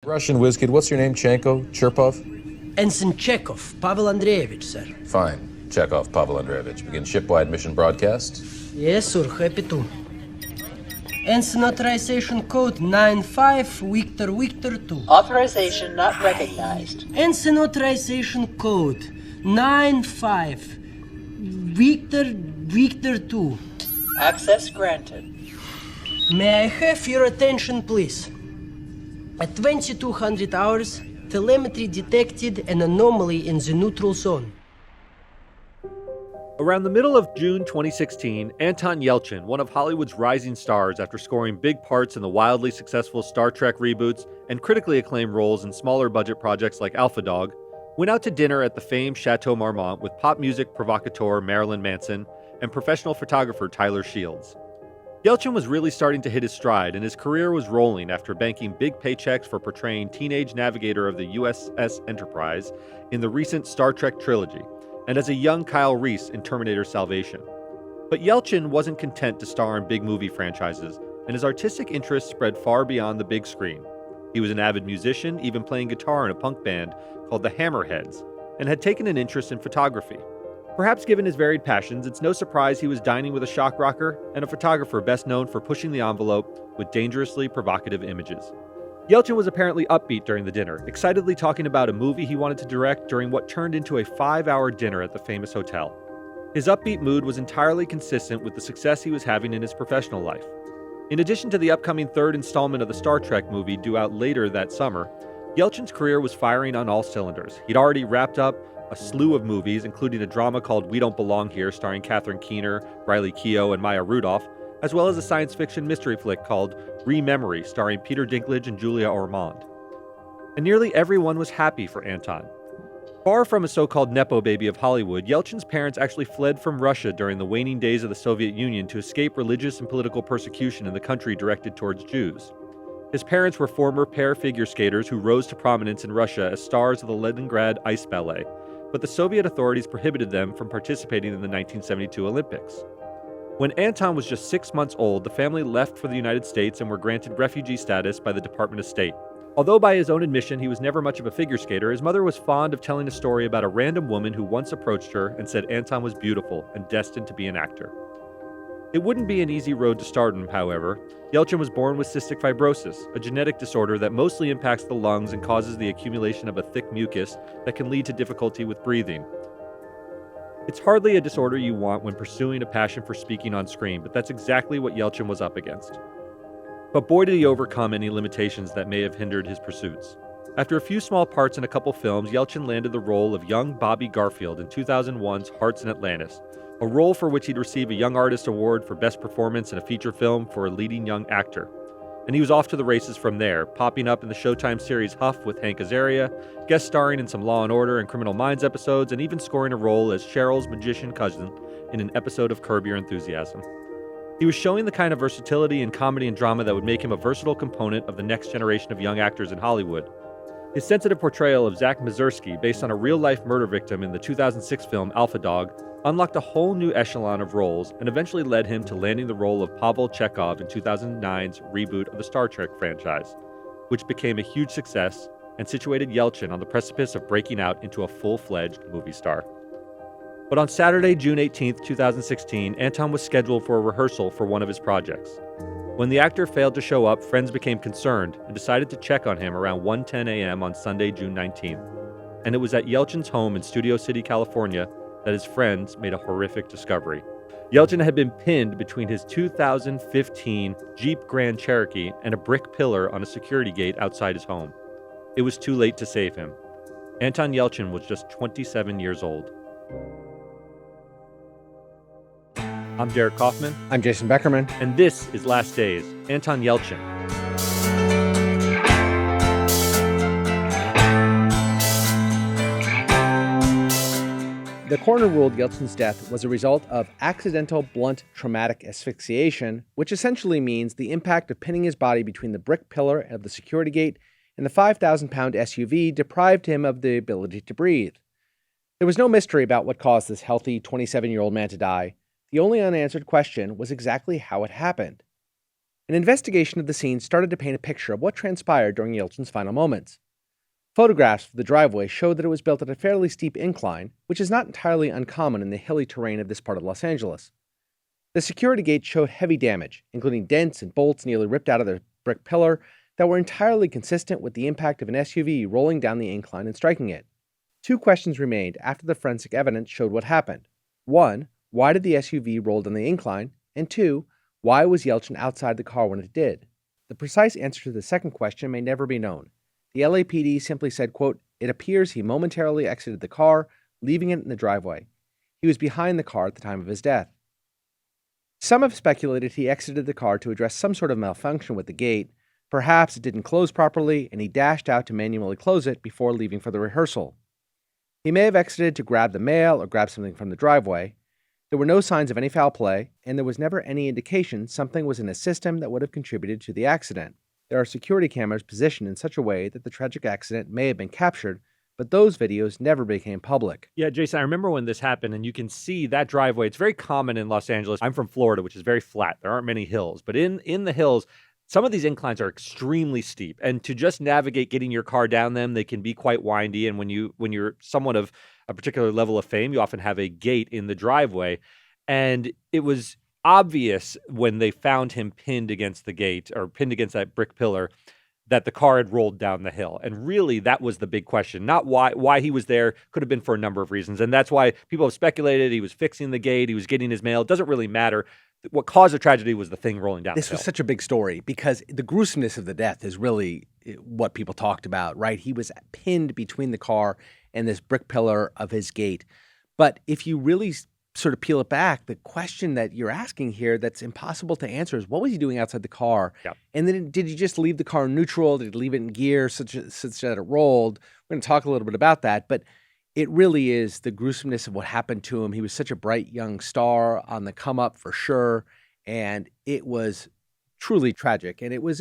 Russian whiz kid, what's your name? Chanko? Cherpov? Ensign Chekhov, Pavel Andreevich, sir. Fine. Chekhov, Pavel Andreevich. Begin shipwide mission broadcast. Yes, sir, happy to. Ensign authorization code 95 Victor 2. Authorization not recognized. Ensign authorization code 95 Victor 2. Access granted. May I have your attention, please? At 2200 hours, telemetry detected an anomaly in the neutral zone. Around the middle of June 2016, Anton Yelchin, one of Hollywood's rising stars after scoring big parts in the wildly successful Star Trek reboots and critically acclaimed roles in smaller budget projects like Alpha Dog, went out to dinner at the famed Chateau Marmont with pop music provocateur Marilyn Manson and professional photographer Tyler Shields. Yelchin was really starting to hit his stride, and his career was rolling after banking big paychecks for portraying teenage navigator of the USS Enterprise in the recent Star Trek trilogy, and as a young Kyle Reese in Terminator Salvation. But Yelchin wasn't content to star in big movie franchises, and his artistic interests spread far beyond the big screen. He was an avid musician, even playing guitar in a punk band called the Hammerheads, and had taken an interest in photography. Perhaps given his varied passions, it's no surprise he was dining with a shock rocker and a photographer best known for pushing the envelope with dangerously provocative images. Yelchin was apparently upbeat during the dinner, excitedly talking about a movie he wanted to direct during what turned into a 5-hour dinner at the famous hotel. His upbeat mood was entirely consistent with the success he was having in his professional life. In addition to the upcoming third installment of the Star Trek movie due out later that summer, Yelchin's career was firing on all cylinders. He'd already wrapped up a slew of movies, including a drama called We Don't Belong Here starring Catherine Keener, Riley Keough, and Maya Rudolph, as well as a science fiction mystery flick called Rememory starring Peter Dinklage and Julia Ormond. And nearly everyone was happy for Anton. Far from a so-called Nepo baby of Hollywood, Yelchin's parents actually fled from Russia during the waning days of the Soviet Union to escape religious and political persecution in the country directed towards Jews. His parents were former pair figure skaters who rose to prominence in Russia as stars of the Leningrad Ice Ballet, but the Soviet authorities prohibited them from participating in the 1972 Olympics. When Anton was just 6 months old, the family left for the United States and were granted refugee status by the Department of State. Although by his own admission he was never much of a figure skater, his mother was fond of telling a story about a random woman who once approached her and said Anton was beautiful and destined to be an actor. It wouldn't be an easy road to stardom, however. Yelchin was born with cystic fibrosis, a genetic disorder that mostly impacts the lungs and causes the accumulation of a thick mucus that can lead to difficulty with breathing. It's hardly a disorder you want when pursuing a passion for speaking on screen, but that's exactly what Yelchin was up against. But boy did he overcome any limitations that may have hindered his pursuits. After a few small parts in a couple films, Yelchin landed the role of young Bobby Garfield in 2001's Hearts in Atlantis, a role for which he'd receive a Young Artist Award for Best Performance in a Feature Film for a Leading Young Actor. And he was off to the races from there, popping up in the Showtime series Huff with Hank Azaria, guest starring in some Law & Order and Criminal Minds episodes, and even scoring a role as Cheryl's magician cousin in an episode of Curb Your Enthusiasm. He was showing the kind of versatility in comedy and drama that would make him a versatile component of the next generation of young actors in Hollywood. His sensitive portrayal of Zach Mazursky, based on a real-life murder victim in the 2006 film Alpha Dog, unlocked a whole new echelon of roles and eventually led him to landing the role of Pavel Chekhov in 2009's reboot of the Star Trek franchise, which became a huge success and situated Yelchin on the precipice of breaking out into a full-fledged movie star. But on Saturday, June 18, 2016, Anton was scheduled for a rehearsal for one of his projects. When the actor failed to show up, friends became concerned and decided to check on him around 1:10 a.m. on Sunday, June 19th. And it was at Yelchin's home in Studio City, California, that his friends made a horrific discovery. Yelchin had been pinned between his 2015 Jeep Grand Cherokee and a brick pillar on a security gate outside his home. It was too late to save him. Anton Yelchin was just 27 years old. I'm Derek Kaufman. I'm Jason Beckerman. And this is Last Days, Anton Yelchin. The coroner ruled Yelchin's death was a result of accidental blunt traumatic asphyxiation, which essentially means the impact of pinning his body between the brick pillar of the security gate and the 5,000-pound SUV deprived him of the ability to breathe. There was no mystery about what caused this healthy 27-year-old man to die. The only unanswered question was exactly how it happened. An investigation of the scene started to paint a picture of what transpired during Yelchin's final moments. Photographs of the driveway showed that it was built at a fairly steep incline, which is not entirely uncommon in the hilly terrain of this part of Los Angeles. The security gate showed heavy damage, including dents and bolts nearly ripped out of the brick pillar that were entirely consistent with the impact of an SUV rolling down the incline and striking it. Two questions remained after the forensic evidence showed what happened. One, why did the SUV roll down the incline? And two, why was Yelchin outside the car when it did? The precise answer to the second question may never be known. The LAPD simply said, quote, "It appears he momentarily exited the car, leaving it in the driveway. He was behind the car at the time of his death." Some have speculated he exited the car to address some sort of malfunction with the gate. Perhaps it didn't close properly, and he dashed out to manually close it before leaving for the rehearsal. He may have exited to grab the mail or grab something from the driveway. There were no signs of any foul play, and there was never any indication something was in a system that would have contributed to the accident. There are security cameras positioned in such a way that the tragic accident may have been captured, but those videos never became public. Yeah, Jason, I remember when this happened, and you can see that driveway. It's very common in Los Angeles. I'm from Florida, which is very flat. There aren't many hills. But in the hills, some of these inclines are extremely steep. And to just navigate getting your car down them, they can be quite windy. And when you're someone of a particular level of fame, you often have a gate in the driveway. And it was obvious when they found him pinned against the gate or pinned against that brick pillar that the car had rolled down the hill. And really, that was the big question. Not why he was there. Could have been for a number of reasons. And that's why people have speculated he was fixing the gate, he was getting his mail. It doesn't really matter. What caused the tragedy was the thing rolling down the hill. This was such a big story because the gruesomeness of the death is really what people talked about, right? He was pinned between the car and this brick pillar of his gate. But if you really sort of peel it back, the question that you're asking here that's impossible to answer is what was he doing outside the car? Yep. And then did he just leave the car in neutral? Did he leave it in gear such that it rolled? We're going to talk a little bit about that, but it really is the gruesomeness of what happened to him. He was such a bright young star on the come up for sure, and it was truly tragic. And it was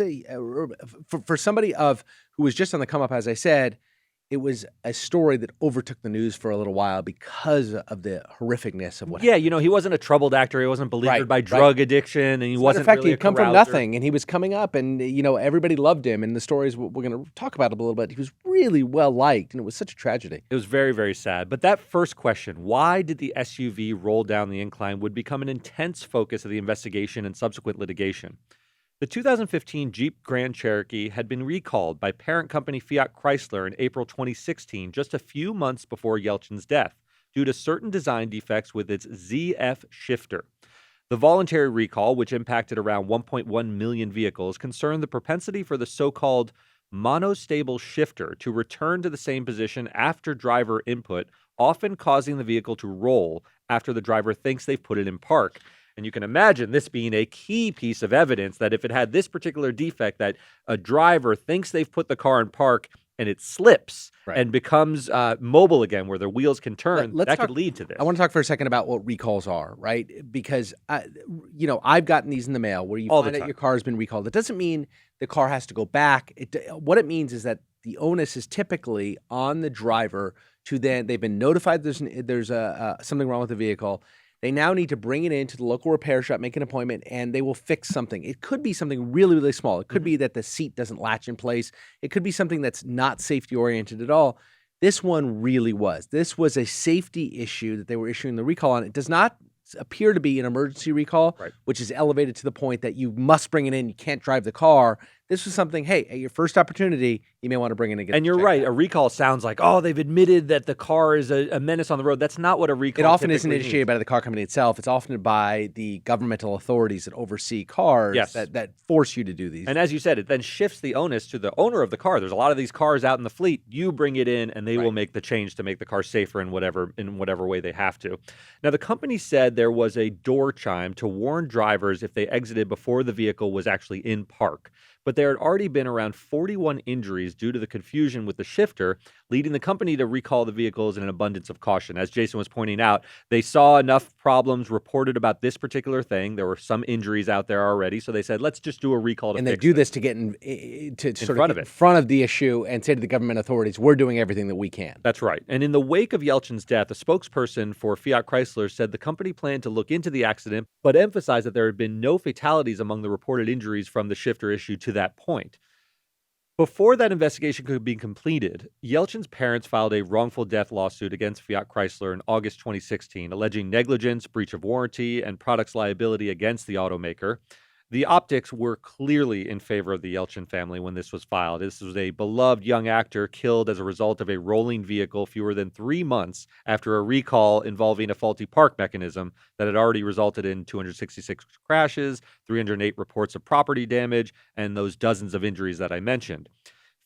for somebody who was just on the come up, as I said, it was a story that overtook the news for a little while because of the horrificness of what happened. Yeah, he wasn't a troubled actor. He wasn't beleaguered by drug addiction, and he wasn't. In fact, really he had come from nothing, and he was coming up, and everybody loved him. And the stories we're going to talk about him a little bit. He was really well liked, and it was such a tragedy. It was very, very sad. But that first question, why did the SUV roll down the incline, would become an intense focus of the investigation and subsequent litigation. The 2015 Jeep Grand Cherokee had been recalled by parent company Fiat Chrysler in April 2016, just a few months before Yelchin's death, due to certain design defects with its ZF shifter. The voluntary recall, which impacted around 1.1 million vehicles, concerned the propensity for the so-called monostable shifter to return to the same position after driver input, often causing the vehicle to roll after the driver thinks they've put it in park. And you can imagine this being a key piece of evidence that if it had this particular defect, that a driver thinks they've put the car in park and it slips and becomes mobile again, where the wheels can turn, that could lead to this. I want to talk for a second about what recalls are, right? Because, I've gotten these in the mail where you find out your car has been recalled. It doesn't mean the car has to go back. What it means is that the onus is typically on the driver to then, they've been notified there's something wrong with the vehicle. They now need to bring it into the local repair shop, make an appointment, and they will fix something. It could be something really, really small. It could be that the seat doesn't latch in place. It could be something that's not safety-oriented at all. This one really was. This was a safety issue that they were issuing the recall on. It does not appear to be an emergency recall, which is elevated to the point that you must bring it in. You can't drive the car. This was something, hey, at your first opportunity, you may want to bring it in. And you're right. A recall sounds like, they've admitted that the car is a menace on the road. That's not what a recall It often isn't initiated by the car company itself. It's often by the governmental authorities that oversee cars that force you to do these. And as you said, it then shifts the onus to the owner of the car. There's a lot of these cars out in the fleet. You bring it in, and they will make the change to make the car safer in whatever way they have to. Now, the company said there was a door chime to warn drivers if they exited before the vehicle was actually in park. but there had already been around 41 injuries due to the confusion with the shifter, leading the company to recall the vehicles in an abundance of caution. As Jason was pointing out, they saw enough problems reported about this particular thing. There were some injuries out there already, so they said, let's just do a recall to and fix they do this this to get in it. front of the issue and say to the government authorities, we're doing everything that we can. That's right. And in the wake of Yelchin's death, a spokesperson for Fiat Chrysler said the company planned to look into the accident, but emphasized that there had been no fatalities among the reported injuries from the shifter issue to that point. Before that investigation could be completed, Yelchin's parents filed a wrongful death lawsuit against Fiat Chrysler in August 2016, alleging negligence, breach of warranty, and products liability against the automaker. The optics were clearly in favor of the Yelchin family when this was filed. This was a beloved young actor killed as a result of a rolling vehicle fewer than 3 months after a recall involving a faulty park mechanism that had already resulted in 266 crashes, 308 reports of property damage, and those dozens of injuries that I mentioned.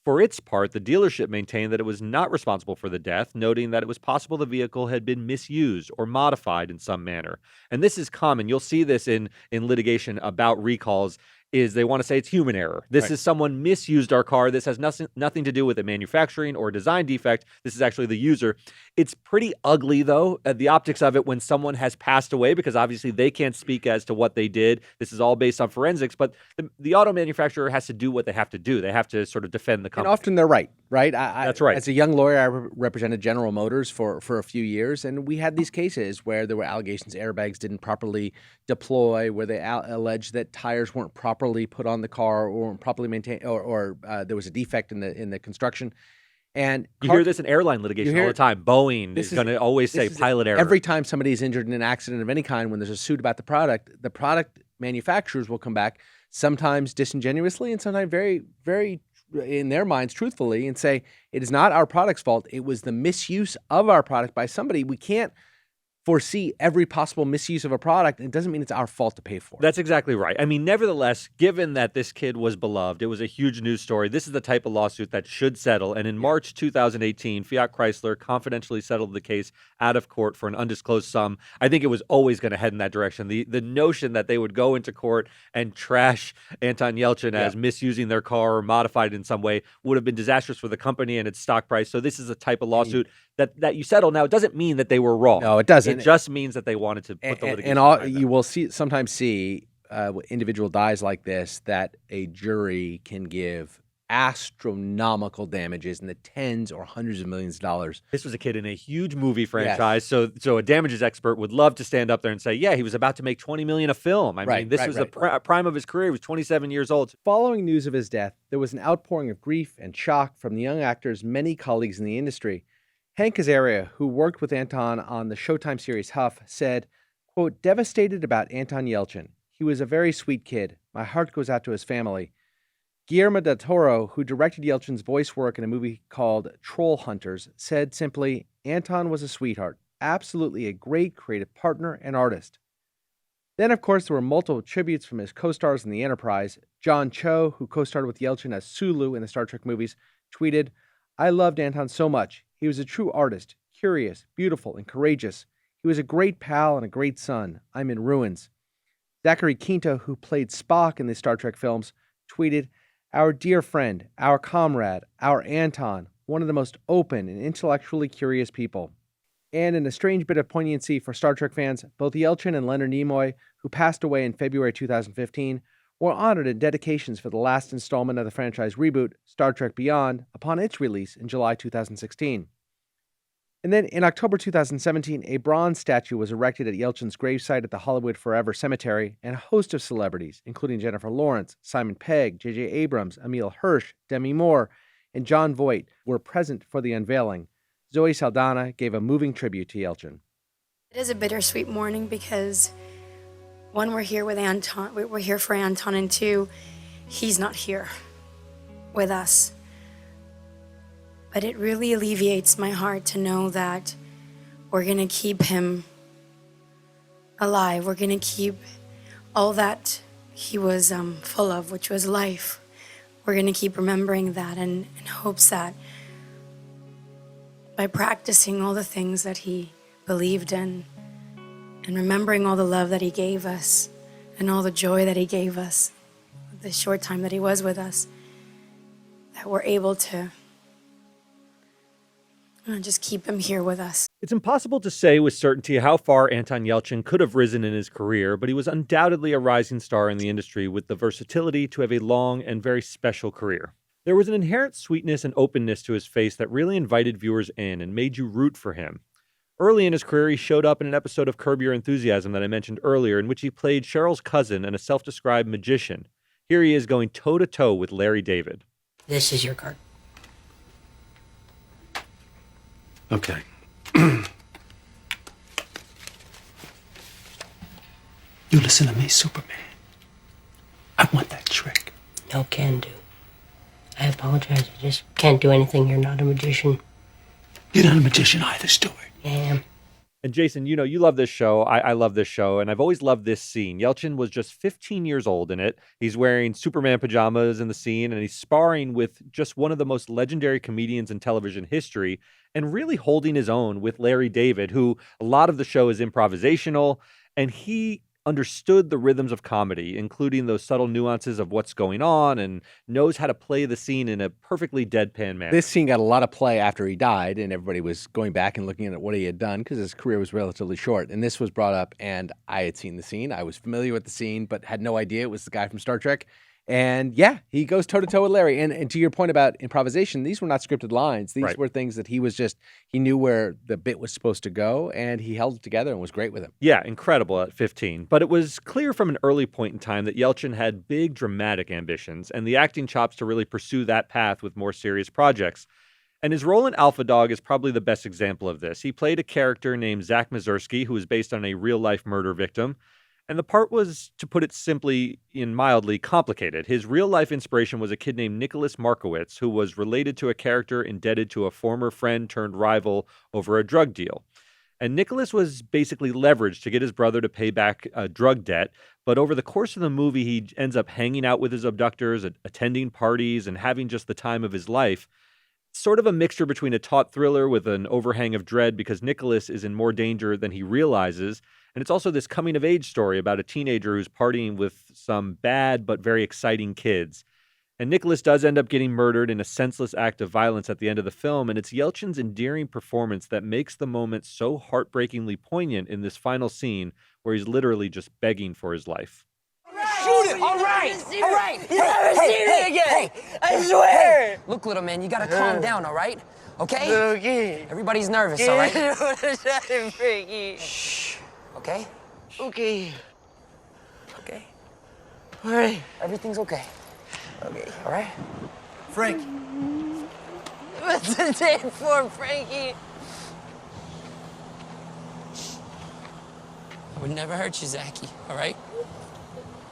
For its part, the dealership maintained that it was not responsible for the death, noting that it was possible the vehicle had been misused or modified in some manner. And this is common. You'll see this in litigation about recalls, is they want to say it's human error. This is someone misused our car. This has nothing to do with a manufacturing or design defect. This is actually the user. It's pretty ugly, though, the optics of it when someone has passed away, because obviously they can't speak as to what they did. This is all based on forensics, but the auto manufacturer has to do what they have to do. They have to sort of defend the company. And often they're right? That's right. As a young lawyer, I represented General Motors for a few years, and we had these cases where there were allegations airbags didn't properly deploy, where they alleged that tires weren't properly put on the car or weren't properly maintained, or there was a defect in the construction. And you hear this in airline litigation all the time. Boeing is going to always say pilot error. Every time somebody is injured in an accident of any kind, when there's a suit about the product manufacturers will come back, sometimes disingenuously and sometimes very, very, in their minds, truthfully, and say, it is not our product's fault. It was the misuse of our product by somebody. We can't foresee every possible misuse of a product. It doesn't mean it's our fault to pay for it. That's exactly right. I mean, nevertheless, given that this kid was beloved, it was a huge news story. This is the type of lawsuit that should settle. And in March 2018, Fiat Chrysler confidentially settled the case out of court for an undisclosed sum. I think it was always going to head in that direction. The notion that they would go into court and trash Anton Yelchin as misusing their car or modified it in some way would have been disastrous for the company and its stock price. So this is a type of lawsuit that you settle. Now, it doesn't mean that they were wrong. No, it doesn't. It just means that they wanted to put the litigation and you will sometimes see individual dies like this that a jury can give astronomical damages in the tens or hundreds of millions of dollars. This was a kid in a huge movie franchise, so a damages expert would love to stand up there and say, yeah, he was about to make $20 million a film. I mean, this was the prime of his career. He was 27 years old. Following news of his death, there was an outpouring of grief and shock from the young actor's many colleagues in the industry. Hank Azaria, who worked with Anton on the Showtime series Huff, said, quote, "Devastated about Anton Yelchin. He was a very sweet kid. My heart goes out to his family." Guillermo del Toro, who directed Yelchin's voice work in a movie called Troll Hunters, said simply, "Anton was a sweetheart, absolutely a great creative partner and artist." Then, of course, there were multiple tributes from his co-stars in the Enterprise. John Cho, who co-starred with Yelchin as Sulu in the Star Trek movies, tweeted, "I loved Anton so much. He was a true artist, curious, beautiful, and courageous. He was a great pal and a great son. I'm in ruins." Zachary Quinto, who played Spock in the Star Trek films, tweeted, "Our dear friend, our comrade, our Anton, one of the most open and intellectually curious people." And in a strange bit of poignancy for Star Trek fans, both Yelchin and Leonard Nimoy, who passed away in February 2015, were honored in dedications for the last installment of the franchise reboot, Star Trek Beyond, upon its release in July 2016. And then in October 2017, a bronze statue was erected at Yelchin's gravesite at the Hollywood Forever Cemetery, and a host of celebrities, including Jennifer Lawrence, Simon Pegg, J.J. Abrams, Emil Hirsch, Demi Moore, and Jon Voight, were present for the unveiling. Zoe Saldana gave a moving tribute to Yelchin. It is a bittersweet morning because, one, we're here with Anton. We're here for Anton, and two, he's not here with us. But it really alleviates my heart to know that we're going to keep him alive. We're going to keep all that he was full of, which was life. We're going to keep remembering that in hopes that by practicing all the things that he believed in and remembering all the love that he gave us and all the joy that he gave us, the short time that he was with us, that we're able to just keep him here with us. It's impossible to say with certainty how far Anton Yelchin could have risen in his career, but he was undoubtedly a rising star in the industry with the versatility to have a long and very special career. There was an inherent sweetness and openness to his face that really invited viewers in and made you root for him. Early in his career, he showed up in an episode of Curb Your Enthusiasm that I mentioned earlier, in which he played Cheryl's cousin and a self-described magician. Here he is going toe-to-toe with Larry David. This is your card. Okay. You listen to me, Superman. I want that trick. No can do. I apologize. I just can't do anything. You're not a magician. You're not a magician either, Stuart. I am. And Jason, you know, you love this show. I love this show, and I've always loved this scene. Yelchin was just 15 years old in it. He's wearing Superman pajamas in the scene, and he's sparring with just one of the most legendary comedians in television history, and really holding his own with Larry David, who a lot of the show is improvisational, and he understood the rhythms of comedy, including those subtle nuances of what's going on, and knows how to play the scene in a perfectly deadpan manner. This scene got a lot of play after he died, and everybody was going back and looking at what he had done because his career was relatively short. And this was brought up, and I had seen the scene. I was familiar with the scene, but had no idea it was the guy from Star Trek. And yeah, he goes toe-to-toe with Larry. And to your point about improvisation, these were not scripted lines. These were things that he knew where the bit was supposed to go, and he held it together and was great with him. Yeah, incredible at 15. But it was clear from an early point in time that Yelchin had big dramatic ambitions and the acting chops to really pursue that path with more serious projects. And his role in Alpha Dog is probably the best example of this. He played a character named Zach Mazursky, who was based on a real-life murder victim. And the part was, to put it simply and mildly, complicated. His real-life inspiration was a kid named Nicholas Markowitz, who was related to a character indebted to a former friend turned rival over a drug deal. And Nicholas was basically leveraged to get his brother to pay back a drug debt, but over the course of the movie, he ends up hanging out with his abductors, attending parties, and having just the time of his life. Sort of a mixture between a taut thriller with an overhang of dread because Nicholas is in more danger than he realizes. And it's also this coming-of-age story about a teenager who's partying with some bad but very exciting kids. And Nicholas does end up getting murdered in a senseless act of violence at the end of the film, and it's Yelchin's endearing performance that makes the moment so heartbreakingly poignant in this final scene where he's literally just begging for his life. Shoot it! All right! All right! You never seen it again! I swear! Hey, look, little man, you gotta calm down, all right? Okay? Okay. Everybody's nervous, all right? Shh. Okay? Okay. Okay? All right. Everything's okay. Okay. All right? Frank. What's the date for, Frankie? I would never hurt you, Zachy, all right?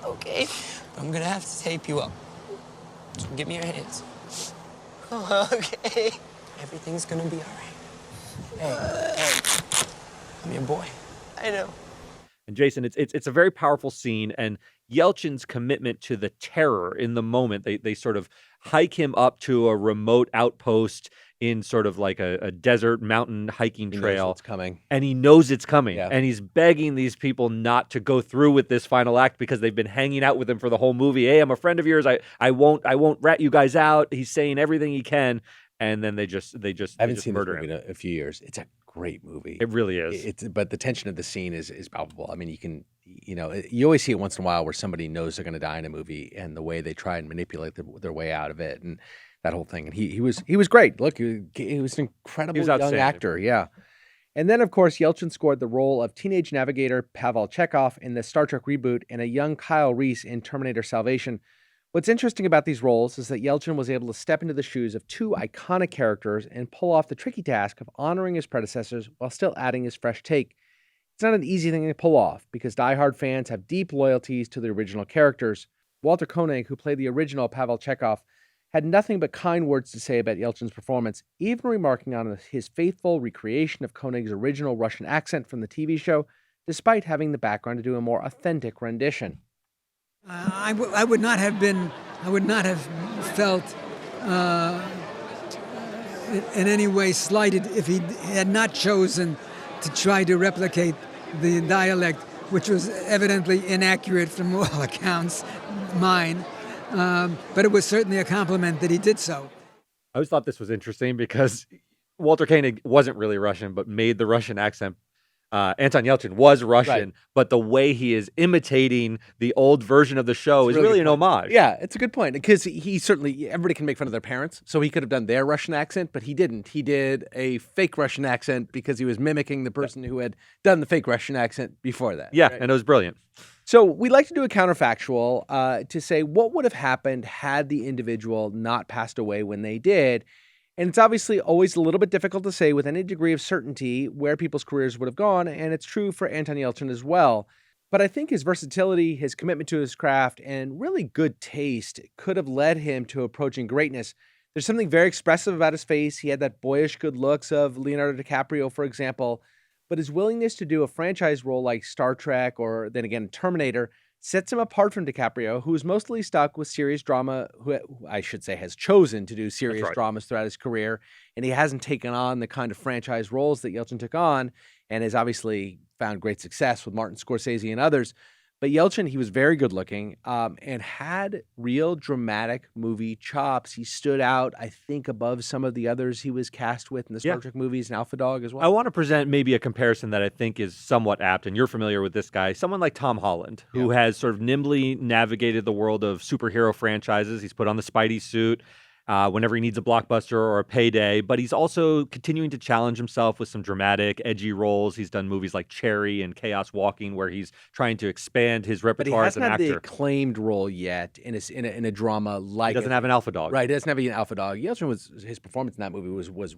Okay. But I'm gonna have to tape you up. So give me your hands. Okay. Everything's gonna be all right. Hey, I'm your boy. I know. And Jason, it's a very powerful scene, and Yelchin's commitment to the terror in the moment, they sort of hike him up to a remote outpost in sort of like a desert mountain hiking trail. He knows it's coming. And he knows it's coming. Yeah. And he's begging these people not to go through with this final act because they've been hanging out with him for the whole movie. Hey, I'm a friend of yours. I won't rat you guys out. He's saying everything he can. And then they just I haven't seen this murder movie him. in a few years. It's a great movie. It really is. But the tension of the scene is palpable. I mean, you always see it once in a while where somebody knows they're going to die in a movie, and the way they try and manipulate their way out of it, and that whole thing. And he was great. Look, he was an incredible young actor. Yeah. And then, of course, Yelchin scored the role of teenage navigator Pavel Chekhov in the Star Trek reboot and a young Kyle Reese in Terminator Salvation. What's interesting about these roles is that Yelchin was able to step into the shoes of two iconic characters and pull off the tricky task of honoring his predecessors while still adding his fresh take. It's not an easy thing to pull off because diehard fans have deep loyalties to the original characters. Walter Koenig, who played the original Pavel Chekhov, had nothing but kind words to say about Yelchin's performance, even remarking on his faithful recreation of Koenig's original Russian accent from the TV show, despite having the background to do a more authentic rendition. I would not have felt in any way slighted if he had not chosen to try to replicate the dialect, which was evidently inaccurate from all accounts, mine. but it was certainly a compliment that he did so. I always thought this was interesting because Walter Koenig wasn't really Russian, but made the Russian accent. Anton Yelchin was Russian, Right. but the way he is imitating the old version of the show is really an homage. Yeah, it's a good point because he certainly, everybody can make fun of their parents, so he could have done their Russian accent, but he didn't. He did a fake Russian accent because he was mimicking the person who had done the fake Russian accent before that. Yeah, right? and it was brilliant. So we like to do a counterfactual to say what would have happened had the individual not passed away when they did. And it's obviously always a little bit difficult to say with any degree of certainty where people's careers would have gone, and it's true for Anton Yelchin as well. But I think his versatility, his commitment to his craft, and really good taste could have led him to approaching greatness. There's something very expressive about his face. He had that boyish good looks of Leonardo DiCaprio, for example. But his willingness to do a franchise role like Star Trek or then again Terminator sets him apart from DiCaprio, who is mostly stuck with serious drama, who I should say has chosen to do serious dramas throughout his career, and he hasn't taken on the kind of franchise roles that Yelchin took on, and has obviously found great success with Martin Scorsese and others. But Yelchin, he was very good looking and had real dramatic movie chops. He stood out, I think, above some of the others he was cast with in the Star Trek movies and Alpha Dog as well. I want to present maybe a comparison that I think is somewhat apt, and you're familiar with this guy, someone like Tom Holland, who has sort of nimbly navigated the world of superhero franchises. He's put on the Spidey suit whenever he needs a blockbuster or a payday, but he's also continuing to challenge himself with some dramatic, edgy roles. He's done movies like Cherry and Chaos Walking, where he's trying to expand his repertoire as an actor. But he hasn't had the acclaimed role yet in a drama like. He doesn't have an Alpha Dog. Right, he doesn't have an Alpha Dog. Yelchin his performance in that movie was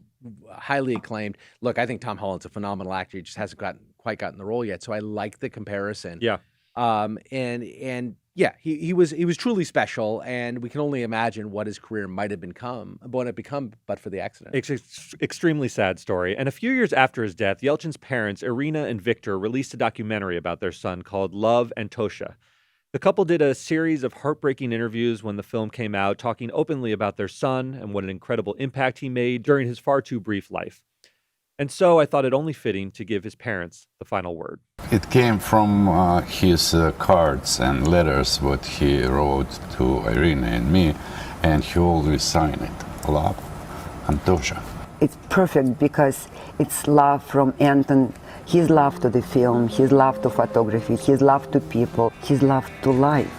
highly acclaimed. Look, I think Tom Holland's a phenomenal actor. He just hasn't quite gotten the role yet, so I like the comparison. Yeah. And yeah, he was truly special, and we can only imagine what his career might have become, but for the accident. It's an extremely sad story. And a few years after his death, Yelchin's parents, Irina and Victor, released a documentary about their son called Love and Tosha. The couple did a series of heartbreaking interviews when the film came out, talking openly about their son and what an incredible impact he made during his far too brief life. And so I thought it only fitting to give his parents the final word. It came from his cards and letters what he wrote to Irina and me, and he always signed it, Love and Tosha. It's perfect because it's love from Anton, his love to the film, his love to photography, his love to people, his love to life.